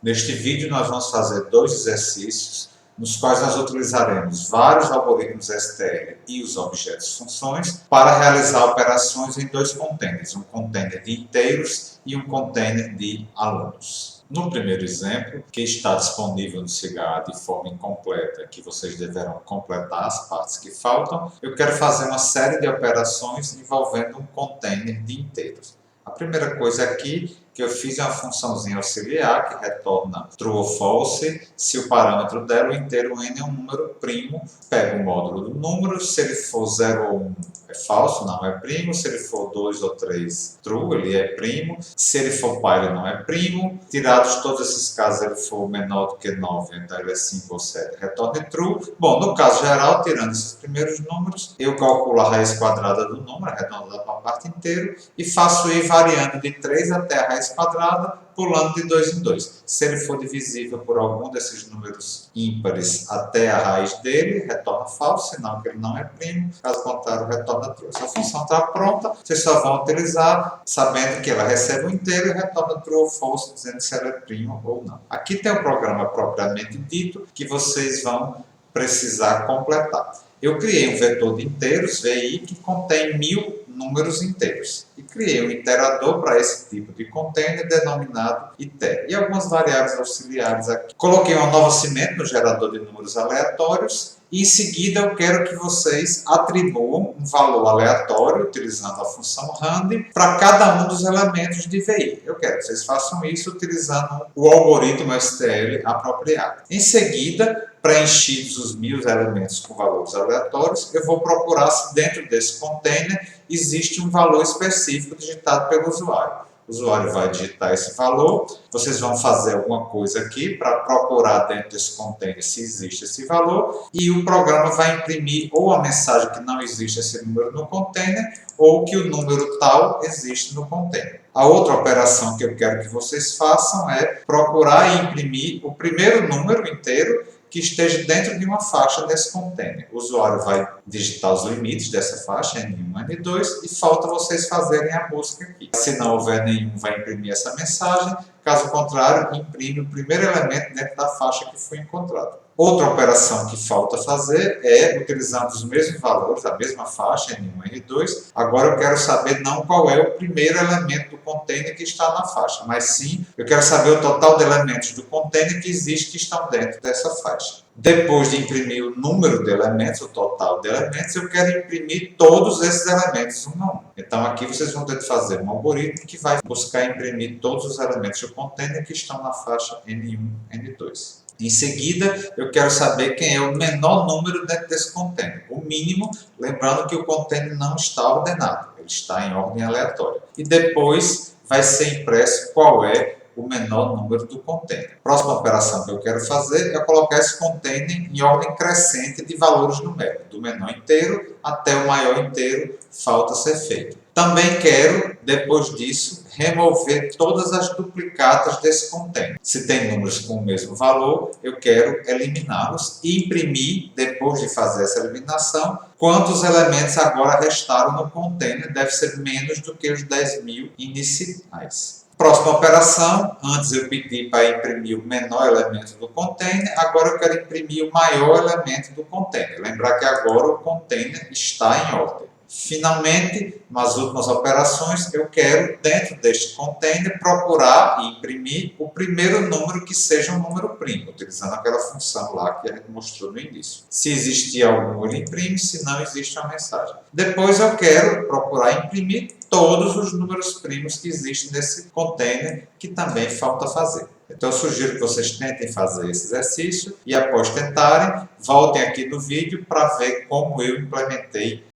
Neste vídeo nós vamos fazer dois exercícios nos quais nós utilizaremos vários algoritmos STL e os objetos funções para realizar operações em dois containers, um container de inteiros e um container de alunos. No primeiro exemplo, que está disponível no CIGA de forma incompleta, que vocês deverão completar as partes que faltam, eu quero fazer uma série de operações envolvendo um container de inteiros. A primeira coisa aqui que eu fiz é uma funçãozinha auxiliar que retorna true ou false se o parâmetro dela, o inteiro n, é um número primo. Pega o módulo do número, se ele for 0 ou 1 é falso, não é primo. Se ele for 2 ou 3, true, ele é primo. Se ele for par, ele não é primo. Tirados todos esses casos, ele for menor do que 9, então ele é 5 ou 7, retorna true. Bom, no caso geral, tirando esses primeiros números, eu calculo a raiz quadrada do número, arredondada para a parte inteira, e faço ir variando de 3 até a raiz quadrada, pulando de 2 em 2. Se ele for divisível por algum desses números ímpares até a raiz dele, retorna falso, sinal que ele não é primo. Caso contrário, retorna true. Se a função está pronta, vocês só vão utilizar sabendo que ela recebe o inteiro e retorna true ou false, dizendo se ela é primo ou não. Aqui tem o programa propriamente dito que vocês vão precisar completar. Eu criei um vetor de inteiros, VI, que contém 1000 números inteiros. E criei um iterador para esse tipo de container denominado iter. E algumas variáveis auxiliares aqui. Coloquei uma nova cimento no gerador de números aleatórios. E em seguida eu quero que vocês atribuam um valor aleatório, utilizando a função rand, para cada um dos elementos de VI. Eu quero que vocês façam isso utilizando o algoritmo STL apropriado. Em seguida, preenchidos os 1000 elementos com valores aleatórios, eu vou procurar se dentro desse container existe um valor específico digitado pelo usuário. O usuário vai digitar esse valor, vocês vão fazer alguma coisa aqui para procurar dentro desse container se existe esse valor, e o programa vai imprimir ou a mensagem que não existe esse número no container, ou que o número tal existe no container. A outra operação que eu quero que vocês façam é procurar e imprimir o primeiro número inteiro que esteja dentro de uma faixa desse container. O usuário vai digitar os limites dessa faixa, N1, N2, e falta vocês fazerem a busca aqui. Se não houver nenhum, vai imprimir essa mensagem. Caso contrário, imprime o primeiro elemento dentro da faixa que foi encontrada. Outra operação que falta fazer é, utilizando os mesmos valores, a mesma faixa, N1 e N2, agora eu quero saber não qual é o primeiro elemento do container que está na faixa, mas sim, eu quero saber o total de elementos do container que existe que estão dentro dessa faixa. Depois de imprimir o número de elementos, o total de elementos, eu quero imprimir todos esses elementos um a um. Então aqui vocês vão ter que fazer um algoritmo que vai buscar imprimir todos os elementos do container que estão na faixa N1, N2. Em seguida, eu quero saber quem é o menor número dentro desse container. O mínimo, lembrando que o container não está ordenado, ele está em ordem aleatória. E depois vai ser impresso qual é o menor número do container. A próxima operação que eu quero fazer é colocar esse container em ordem crescente de valores numéricos, do menor inteiro até o maior inteiro, falta ser feito. Também quero, depois disso, remover todas as duplicatas desse container. Se tem números com o mesmo valor, eu quero eliminá-los e imprimir, depois de fazer essa eliminação, quantos elementos agora restaram no container. Deve ser menos do que os 10.000 iniciais. Próxima operação, antes eu pedi para imprimir o menor elemento do container, agora eu quero imprimir o maior elemento do container. Lembrar que agora o container está em ordem. Finalmente, nas últimas operações, eu quero, dentro deste container, procurar e imprimir o primeiro número que seja um número primo, utilizando aquela função lá que a gente mostrou no início. Se existir algum, ele imprime, se não existe uma mensagem. Depois eu quero procurar imprimir todos os números primos que existem nesse container, que também falta fazer. Então eu sugiro que vocês tentem fazer esse exercício e após tentarem, voltem aqui no vídeo para ver como eu implementei.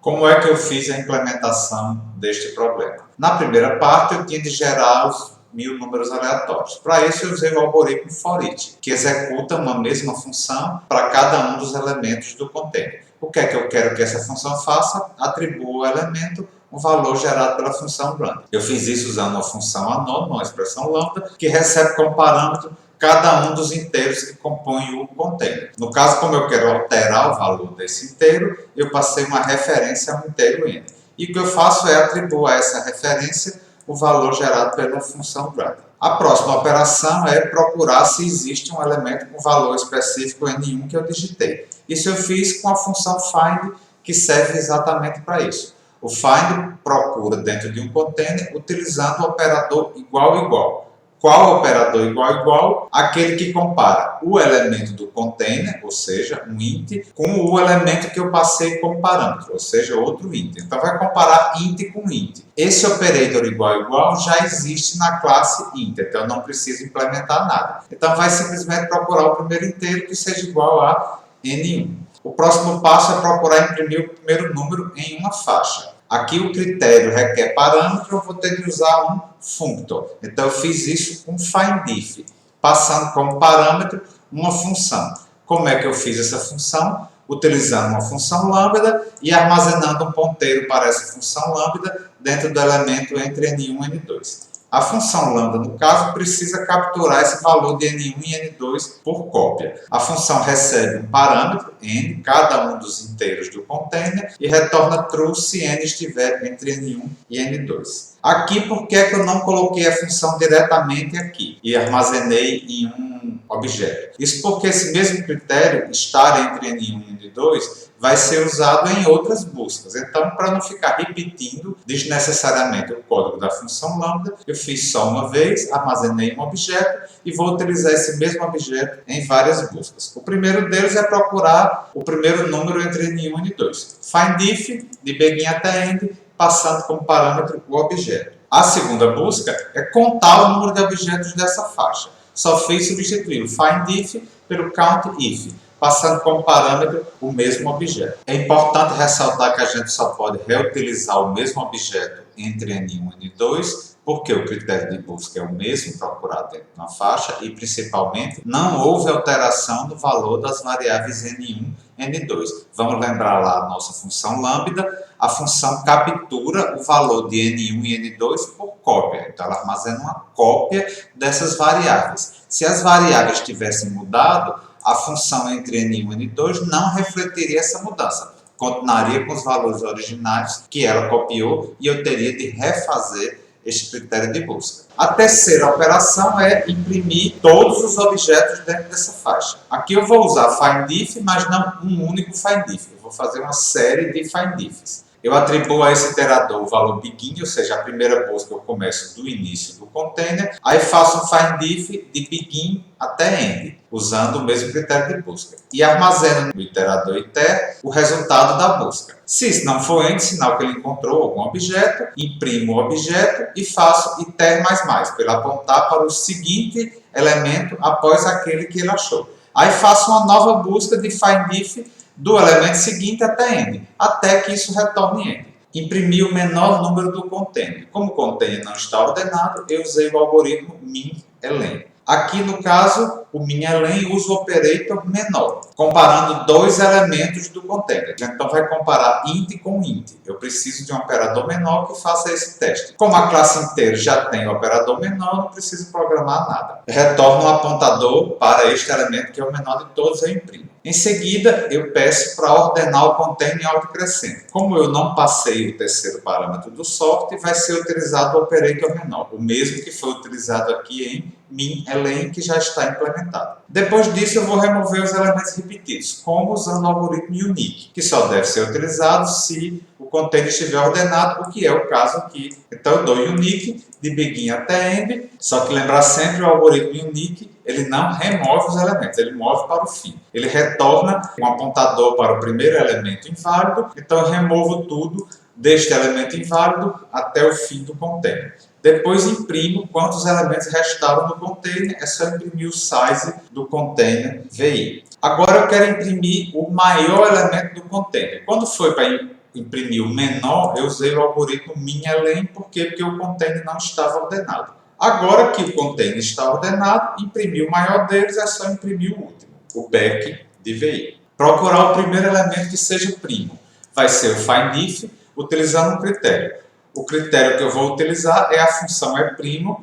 Como é que eu fiz a implementação deste problema? Na primeira parte, eu tinha de gerar os 1000 números aleatórios. Para isso, eu usei o algoritmo FOR-EACH, que executa uma mesma função para cada um dos elementos do container. O que é que eu quero que essa função faça? Atribua ao elemento um valor gerado pela função rand. Eu fiz isso usando uma função anônima, uma expressão lambda, que recebe como parâmetro cada um dos inteiros que compõem o container. No caso, como eu quero alterar o valor desse inteiro, eu passei uma referência a um inteiro n. E o que eu faço é atribuir a essa referência o valor gerado pela função grad. A próxima operação é procurar se existe um elemento com valor específico n1 que eu digitei. Isso eu fiz com a função find, que serve exatamente para isso. O find procura dentro de um container utilizando o operador igual. Qual operador igual? Aquele que compara o elemento do container, ou seja, um int, com o elemento que eu passei como parâmetro, ou seja, outro int. Então vai comparar int com int. Esse operator igual já existe na classe int, então eu não preciso implementar nada. Então vai simplesmente procurar o primeiro inteiro que seja igual a n1. O próximo passo é procurar imprimir o primeiro número em uma faixa. Aqui o critério requer parâmetro, eu vou ter que usar um functor. Então eu fiz isso com findIf, passando como parâmetro uma função. Como é que eu fiz essa função? Utilizando uma função lambda e armazenando um ponteiro para essa função lambda dentro do elemento entre n1 e n2. A função lambda, no caso, precisa capturar esse valor de n1 e n2 por cópia. A função recebe um parâmetro, n, cada um dos inteiros do container, e retorna true se n estiver entre n1 e n2. Aqui, por que eu não coloquei a função diretamente aqui e armazenei em um objeto? Isso porque esse mesmo critério, estar entre n1 e n2, vai ser usado em outras buscas. Então, para não ficar repetindo desnecessariamente o código da função lambda, eu fiz só uma vez, armazenei um objeto e vou utilizar esse mesmo objeto em várias buscas. O primeiro deles é procurar o primeiro número entre n1 e n2. FindIf, de begin até end, passando como parâmetro o objeto. A segunda busca é contar o número de objetos dessa faixa. Só fiz substituir o findIf pelo countIf, passando como parâmetro o mesmo objeto. É importante ressaltar que a gente só pode reutilizar o mesmo objeto entre n1 e n2, porque o critério de busca é o mesmo procurado dentro de uma faixa e, principalmente, não houve alteração no valor das variáveis n1 e n2. Vamos lembrar lá a nossa função lambda, a função captura o valor de n1 e n2 por cópia. Então, ela armazena uma cópia dessas variáveis. Se as variáveis tivessem mudado, a função entre n1 e n2 não refletiria essa mudança. Continuaria com os valores originais que ela copiou e eu teria de refazer este critério de busca. A terceira operação é imprimir todos os objetos dentro dessa faixa. Aqui eu vou usar findIf, mas não um único findIf. Eu vou fazer uma série de findIfs. Eu atribuo a esse iterador o valor begin, ou seja, a primeira busca eu começo do início do container, aí faço um findIf de begin até end, usando o mesmo critério de busca. E armazeno no iterador iter o resultado da busca. Se isso não for end, sinal que ele encontrou algum objeto, imprimo o objeto e faço iter++, para ele apontar para o seguinte elemento após aquele que ele achou. Aí faço uma nova busca de findIf do elemento seguinte até end, até que isso retorne end. Imprimir o menor número do container. Como o container não está ordenado, eu usei o algoritmo min_elen. Aqui, no caso, o min_elen usa o operator menor, comparando dois elementos do container. Então, vai comparar int com int. Eu preciso de um operador menor que faça esse teste. Como a classe inteira já tem o operador menor, não preciso programar nada. Retorno um apontador para este elemento, que é o menor de todos, eu imprimo. Em seguida, eu peço para ordenar o container em autocrescente. Como eu não passei o terceiro parâmetro do sort, vai ser utilizado o operator menor, o mesmo que foi utilizado aqui em min_elen, que já está implementado. Depois disso, eu vou remover os elementos repetidos, como usando o algoritmo unique, que só deve ser utilizado se o container estiver ordenado, o que é o caso aqui. Então, eu dou unique de begin até end, só que lembrar sempre o algoritmo unique, ele não remove os elementos, ele move para o fim. Ele retorna um apontador para o primeiro elemento inválido, então eu removo tudo deste elemento inválido até o fim do container. Depois imprimo quantos elementos restaram no container, é só imprimir o size do container VI. Agora eu quero imprimir o maior elemento do container. Quando foi para imprimir o menor, eu usei o algoritmo min_elen, por quê? Porque o container não estava ordenado. Agora que o container está ordenado, imprimir o maior deles é só imprimir o último, o back de VI. Procurar o primeiro elemento que seja primo. Vai ser o findIf, utilizando um critério. O critério que eu vou utilizar é a função é',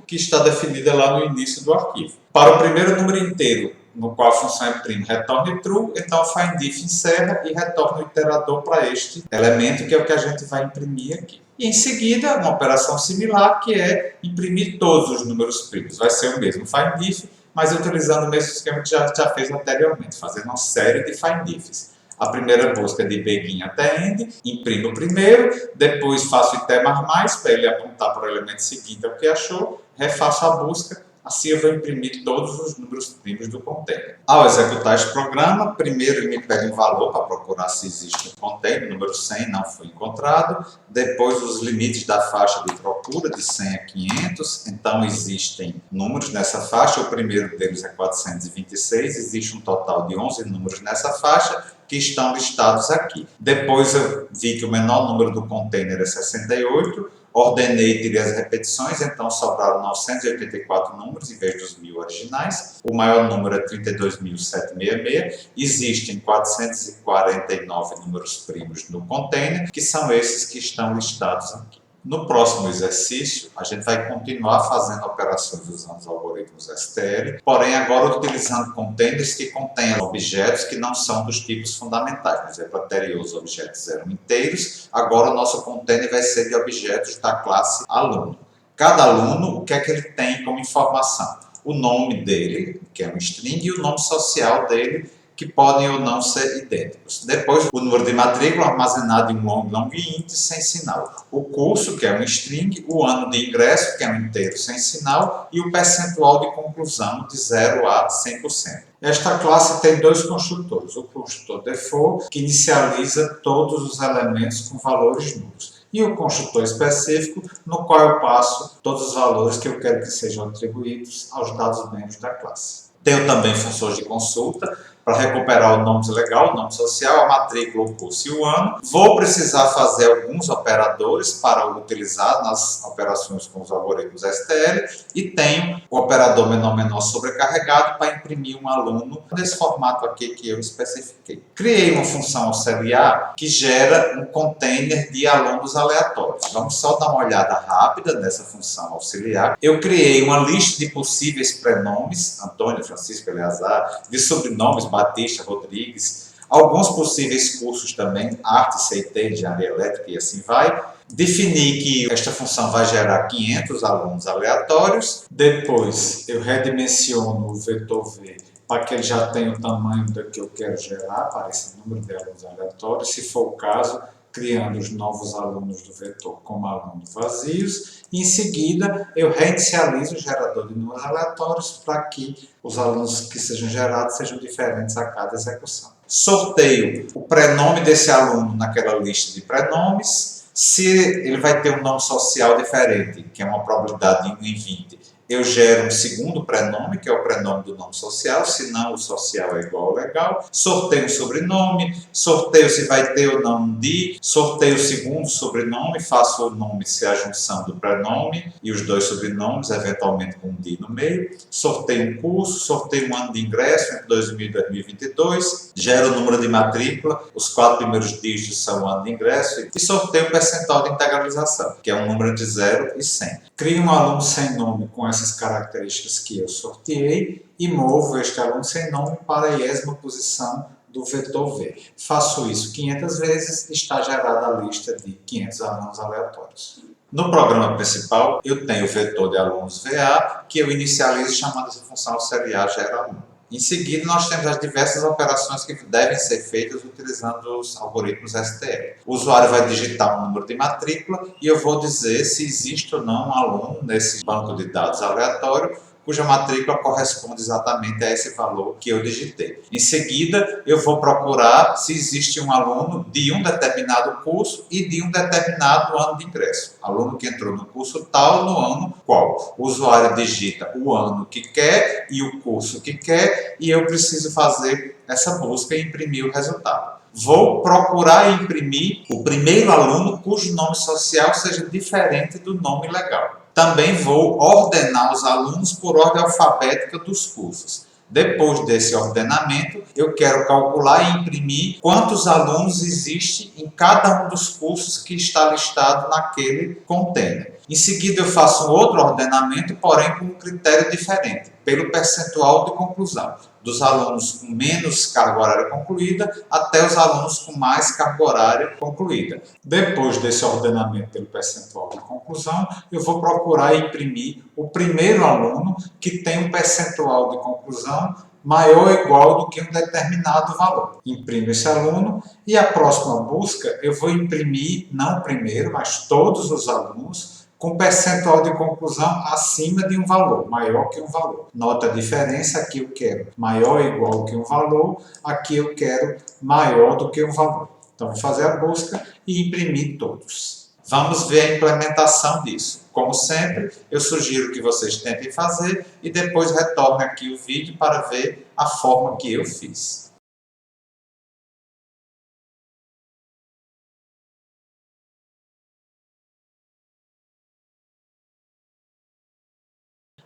que está definida lá no início do arquivo. Para o primeiro número inteiro, no qual a função é' retorne true, então o findIf encerra e retorna o iterador para este elemento, que é o que a gente vai imprimir aqui. E em seguida, uma operação similar, que é imprimir todos os números primos. Vai ser o mesmo findIf, mas utilizando o mesmo esquema que já fez anteriormente, fazendo uma série de findIfs. A primeira busca é de begin até end, imprimo o primeiro, depois faço iter++, para ele apontar para o elemento seguinte ao que achou, refaço a busca, assim eu vou imprimir todos os números primos do container. Ao executar este programa, primeiro ele me pede um valor para procurar se existe um container, o número 100 não foi encontrado, depois os limites da faixa de procura de 100 a 500, então existem números nessa faixa, o primeiro deles é 426, existe um total de 11 números nessa faixa, que estão listados aqui. Depois eu vi que o menor número do container é 68, ordenei e tirei as repetições, então sobraram 984 números em vez dos 1000 originais. O maior número é 32.766. Existem 449 números primos no container, que são esses que estão listados aqui. No próximo exercício, a gente vai continuar fazendo operações usando os algoritmos STL, porém agora utilizando containers que contêm objetos que não são dos tipos fundamentais. Por exemplo, anterior os objetos eram inteiros, agora o nosso container vai ser de objetos da classe aluno. Cada aluno, o que é que ele tem como informação? O nome dele, que é um string, e o nome social dele, que podem ou não ser idênticos. Depois, o número de matrícula armazenado em um long int sem sinal. O curso, que é um string, o ano de ingresso, que é um inteiro sem sinal, e o percentual de conclusão de 0 a 100%. Esta classe tem dois construtores. O construtor default, que inicializa todos os elementos com valores nulos, e o construtor específico, no qual eu passo todos os valores que eu quero que sejam atribuídos aos dados membros da classe. Tenho também funções de consulta, para recuperar o nome legal, o nome social, a matrícula, o curso e o ano. Vou precisar fazer alguns operadores para utilizar nas operações com os algoritmos STL e tenho o operador menor sobrecarregado para imprimir um aluno nesse formato aqui que eu especifiquei. Criei uma função auxiliar que gera um container de alunos aleatórios. Vamos só dar uma olhada rápida nessa função auxiliar. Eu criei uma lista de possíveis prenomes, Antônio, Francisco, Eleazar, de sobrenomes, Batista, Rodrigues, alguns possíveis cursos também, arte, CT, engenharia elétrica e assim vai. Defini que esta função vai gerar 500 alunos aleatórios. Depois eu redimensiono o vetor V para que ele já tenha o tamanho do que eu quero gerar para esse número de alunos aleatórios. Se for o caso, criando os novos alunos do vetor como alunos vazios. E em seguida, eu reinicializo o gerador de números aleatórios para que os alunos que sejam gerados sejam diferentes a cada execução. Sorteio o prenome desse aluno naquela lista de prenomes. Se ele vai ter um nome social diferente, que é uma probabilidade de 1 em 20, eu gero um segundo prenome, que é o prenome do nome social, se não o social é igual ao legal. Sorteio o sobrenome, sorteio se vai ter ou não um DI, sorteio o segundo sobrenome, faço o nome ser a junção do prenome e os dois sobrenomes, eventualmente com um DI no meio. Sorteio um curso, sorteio um ano de ingresso entre 2000 e 2022, gero o número de matrícula, os 4 primeiros dígitos são o ano de ingresso e sorteio o percentual de integralização, que é um número entre 0 e 100. Crio um aluno sem nome com essas características que eu sorteei e movo este aluno sem nome para a iésima posição do vetor V. Faço isso 500 vezes e está gerada a lista de 500 alunos aleatórios. No programa principal, eu tenho o vetor de alunos VA, que eu inicializo chamando essa função auxiliar gera1. Em seguida, nós temos as diversas operações que devem ser feitas utilizando os algoritmos STL. O usuário vai digitar um número de matrícula e eu vou dizer se existe ou não um aluno nesse banco de dados aleatório cuja matrícula corresponde exatamente a esse valor que eu digitei. Em seguida, eu vou procurar se existe um aluno de um determinado curso e de um determinado ano de ingresso. Aluno que entrou no curso tal, no ano qual. O usuário digita o ano que quer e o curso que quer e eu preciso fazer essa busca e imprimir o resultado. Vou procurar imprimir o primeiro aluno cujo nome social seja diferente do nome legal. Também vou ordenar os alunos por ordem alfabética dos cursos. Depois desse ordenamento, eu quero calcular e imprimir quantos alunos existem em cada um dos cursos que está listado naquele container. Em seguida, eu faço um outro ordenamento, porém com um critério diferente, pelo percentual de conclusão, dos alunos com menos carga horária concluída até os alunos com mais carga horária concluída. Depois desse ordenamento pelo percentual de conclusão, eu vou procurar imprimir o primeiro aluno que tem um percentual de conclusão maior ou igual do que um determinado valor. Imprimo esse aluno e a próxima busca eu vou imprimir, não o primeiro, mas todos os alunos com percentual de conclusão acima de um valor, maior que um valor. Nota a diferença, aqui eu quero maior ou igual que um valor, aqui eu quero maior do que um valor. Então, vou fazer a busca e imprimir todos. Vamos ver a implementação disso. Como sempre, eu sugiro que vocês tentem fazer e depois retornem aqui o vídeo para ver a forma que eu fiz.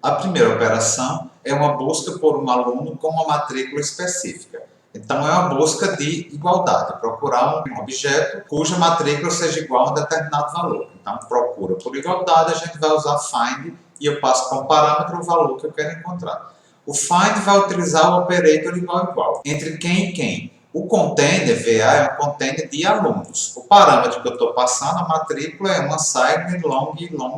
A primeira operação é uma busca por um aluno com uma matrícula específica. Então, é uma busca de igualdade, procurar um objeto cuja matrícula seja igual a um determinado valor. Então, procura por igualdade, a gente vai usar find e eu passo como parâmetro o valor que eu quero encontrar. O find vai utilizar o operator igual. Entre quem e quem? O container VA é um container de alunos. O parâmetro que eu estou passando, a matrícula, é uma assigned long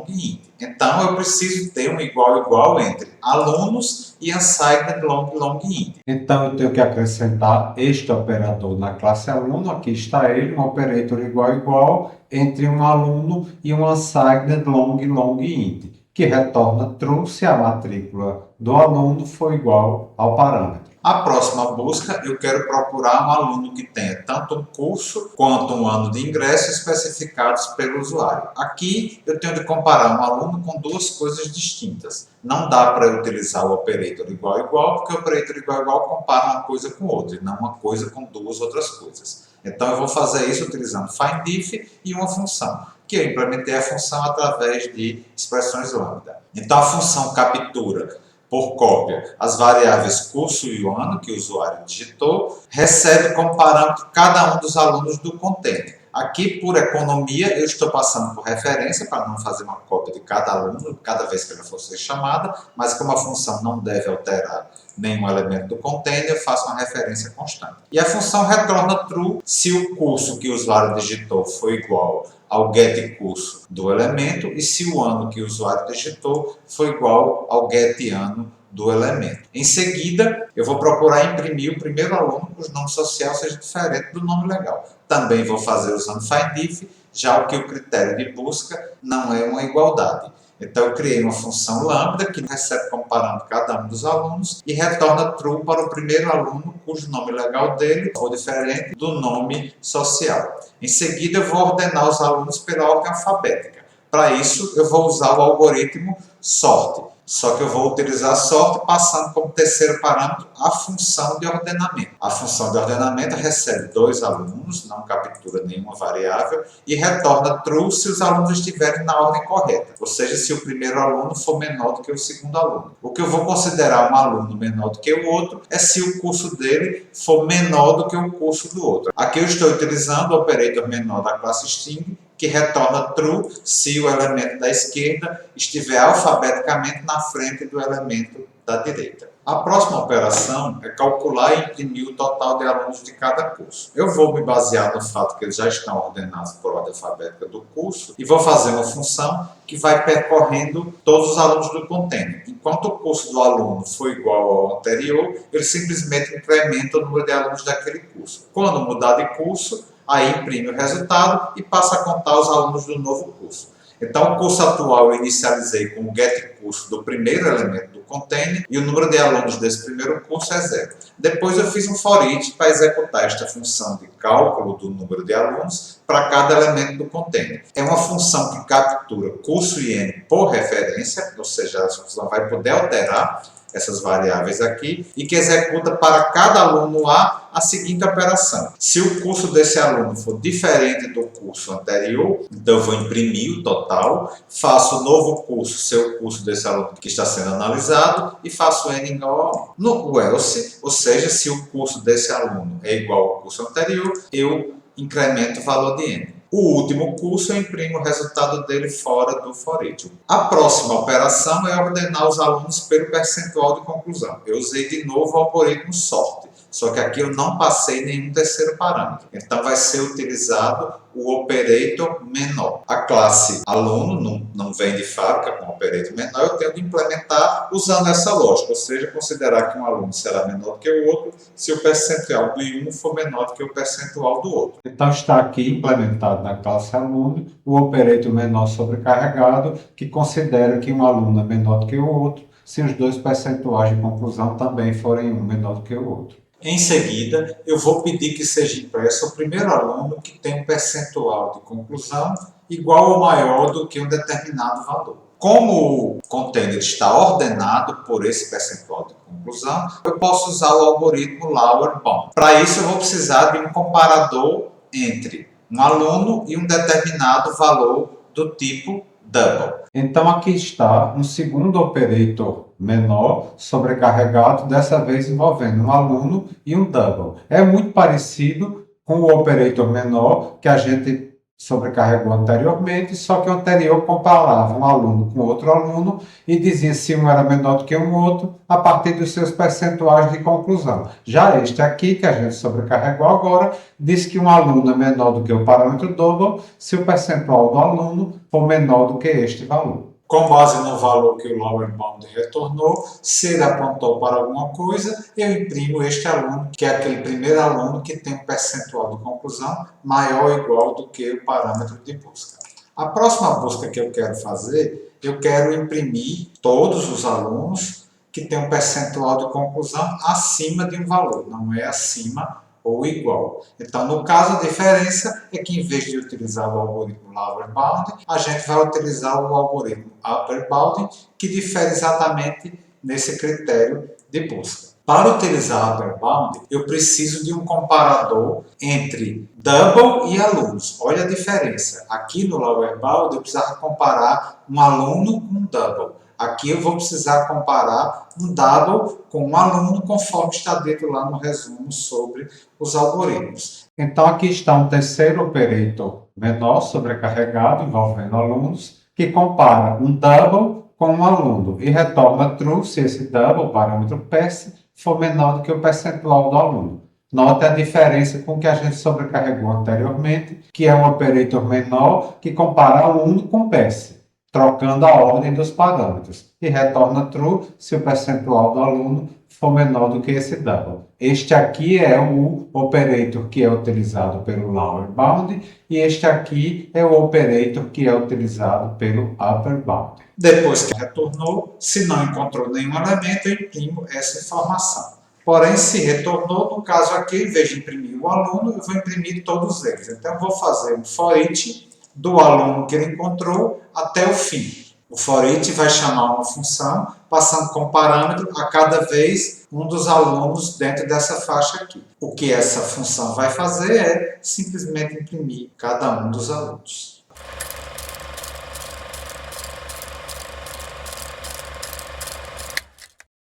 int. Então, eu preciso ter um igual entre alunos e assigned long int. Então, eu tenho que acrescentar este operador na classe aluno. Aqui está ele, um operator igual entre um aluno e um assigned long int, que retorna true se a matrícula do aluno for igual ao parâmetro. A próxima busca, eu quero procurar um aluno que tenha tanto um curso quanto um ano de ingresso especificados pelo usuário. Aqui eu tenho de comparar um aluno com duas coisas distintas. Não dá para eu utilizar o operator igual, porque o operator igual compara uma coisa com outra, e não uma coisa com duas outras coisas. Então eu vou fazer isso utilizando findIf e uma função, que eu implementei a função através de expressões lambda. Então a função captura por cópia as variáveis curso e o ano que o usuário digitou, recebe como parâmetro cada um dos alunos do container. Aqui, por economia, eu estou passando por referência para não fazer uma cópia de cada aluno, cada vez que ela for ser chamada, mas como a função não deve alterar nenhum elemento do container, eu faço uma referência constante. E a função retorna true se o curso que o usuário digitou for igual ao getCurso do elemento e se o ano que o usuário digitou for igual ao getAno do elemento. Em seguida, eu vou procurar imprimir o primeiro aluno cujo nome social seja diferente do nome legal. Também vou fazer usando findIf, já que o critério de busca não é uma igualdade. Então, eu criei uma função lambda que recebe como parâmetro cada um dos alunos e retorna true para o primeiro aluno cujo nome legal dele for diferente do nome social. Em seguida, eu vou ordenar os alunos pela ordem alfabética. Para isso, eu vou usar o algoritmo sorte. Só que eu vou utilizar a sorte passando como terceiro parâmetro a função de ordenamento. A função de ordenamento recebe dois alunos, não captura nenhuma variável, e retorna true se os alunos estiverem na ordem correta, ou seja, se o primeiro aluno for menor do que o segundo aluno. O que eu vou considerar um aluno menor do que o outro é se o curso dele for menor do que o curso do outro. Aqui eu estou utilizando o operator menor da classe string, que retorna true se o elemento da esquerda estiver alfabeticamente na frente do elemento da direita. A próxima operação é calcular e imprimir o total de alunos de cada curso. Eu vou me basear no fato que eles já estão ordenados por ordem alfabética do curso e vou fazer uma função que vai percorrendo todos os alunos do container. Enquanto o curso do aluno for igual ao anterior, ele simplesmente incrementa o número de alunos daquele curso. Quando mudar de curso, aí imprime o resultado e passa a contar os alunos do novo curso. Então, o curso atual eu inicializei com o getCurso do primeiro elemento do container e o número de alunos desse primeiro curso é 0. Depois eu fiz um for each para executar esta função de cálculo do número de alunos para cada elemento do container. É uma função que captura curso e N por referência, ou seja, a função vai poder alterar essas variáveis aqui, e que executa para cada aluno A seguinte operação. Se o curso desse aluno for diferente do curso anterior, então eu vou imprimir o total, faço o novo curso, ser o curso desse aluno que está sendo analisado, e faço N igual a 1. No else, ou seja, se o curso desse aluno é igual ao curso anterior, eu incremento o valor de N. O último curso eu imprimo o resultado dele fora do for each. A próxima operação é ordenar os alunos pelo percentual de conclusão. Eu usei de novo o algoritmo sorte, só que aqui eu não passei nenhum terceiro parâmetro. Então vai ser utilizado o operator menor. A classe aluno não vem de fábrica com o operator menor, eu tenho que implementar usando essa lógica, ou seja, considerar que um aluno será menor do que o outro se o percentual de um for menor do que o percentual do outro. Então está aqui implementado na classe aluno o operator menor sobrecarregado, que considera que um aluno é menor do que o outro se os dois percentuais de conclusão também forem um menor do que o outro. Em seguida, eu vou pedir que seja impresso o primeiro aluno que tem um percentual de conclusão igual ou maior do que um determinado valor. Como o container está ordenado por esse percentual de conclusão, eu posso usar o algoritmo Lower Bound. Para isso, eu vou precisar de um comparador entre um aluno e um determinado valor do tipo double. Então, aqui está um segundo operator menor sobrecarregado, dessa vez envolvendo um aluno e um double. É muito parecido com o operator menor que a gente sobrecarregou anteriormente, só que o anterior comparava um aluno com outro aluno e dizia se um era menor do que o outro a partir dos seus percentuais de conclusão. Já este aqui, que a gente sobrecarregou agora, diz que um aluno é menor do que o parâmetro double se o percentual do aluno for menor do que este valor. Com base no valor que o Lower Bound retornou, se ele apontou para alguma coisa, eu imprimo este aluno, que é aquele primeiro aluno que tem um percentual de conclusão maior ou igual do que o parâmetro de busca. A próxima busca que eu quero fazer, eu quero imprimir todos os alunos que têm um percentual de conclusão acima de um valor, não é acima ou igual. Então, no caso, a diferença é que, em vez de utilizar o algoritmo Lower Bound, a gente vai utilizar o algoritmo Upper Bound, que difere exatamente nesse critério de busca. Para utilizar Upper Bound, eu preciso de um comparador entre double e alunos. Olha a diferença. Aqui no Lower Bound, eu precisava comparar um aluno com um double. Aqui eu vou precisar comparar um double com um aluno, conforme está dito lá no resumo sobre os algoritmos. Então, aqui está um terceiro operator menor sobrecarregado, envolvendo alunos, que compara um double com um aluno e retorna true se esse double, parâmetro pass, for menor do que o percentual do aluno. Note a diferença com que a gente sobrecarregou anteriormente, que é um operator menor que compara aluno com pass, trocando a ordem dos parâmetros, e retorna true se o percentual do aluno for menor do que esse double. Este aqui é o operator que é utilizado pelo Lower Bound e este aqui é o operator que é utilizado pelo Upper Bound. Depois que retornou, se não encontrou nenhum elemento, eu imprimo essa informação. Porém, se retornou, no caso aqui, em vez de imprimir o aluno, eu vou imprimir todos eles. Então, eu vou fazer um for each do aluno que ele encontrou até o fim. O for each vai chamar uma função, passando como parâmetro a cada vez um dos alunos dentro dessa faixa aqui. O que essa função vai fazer é simplesmente imprimir cada um dos alunos.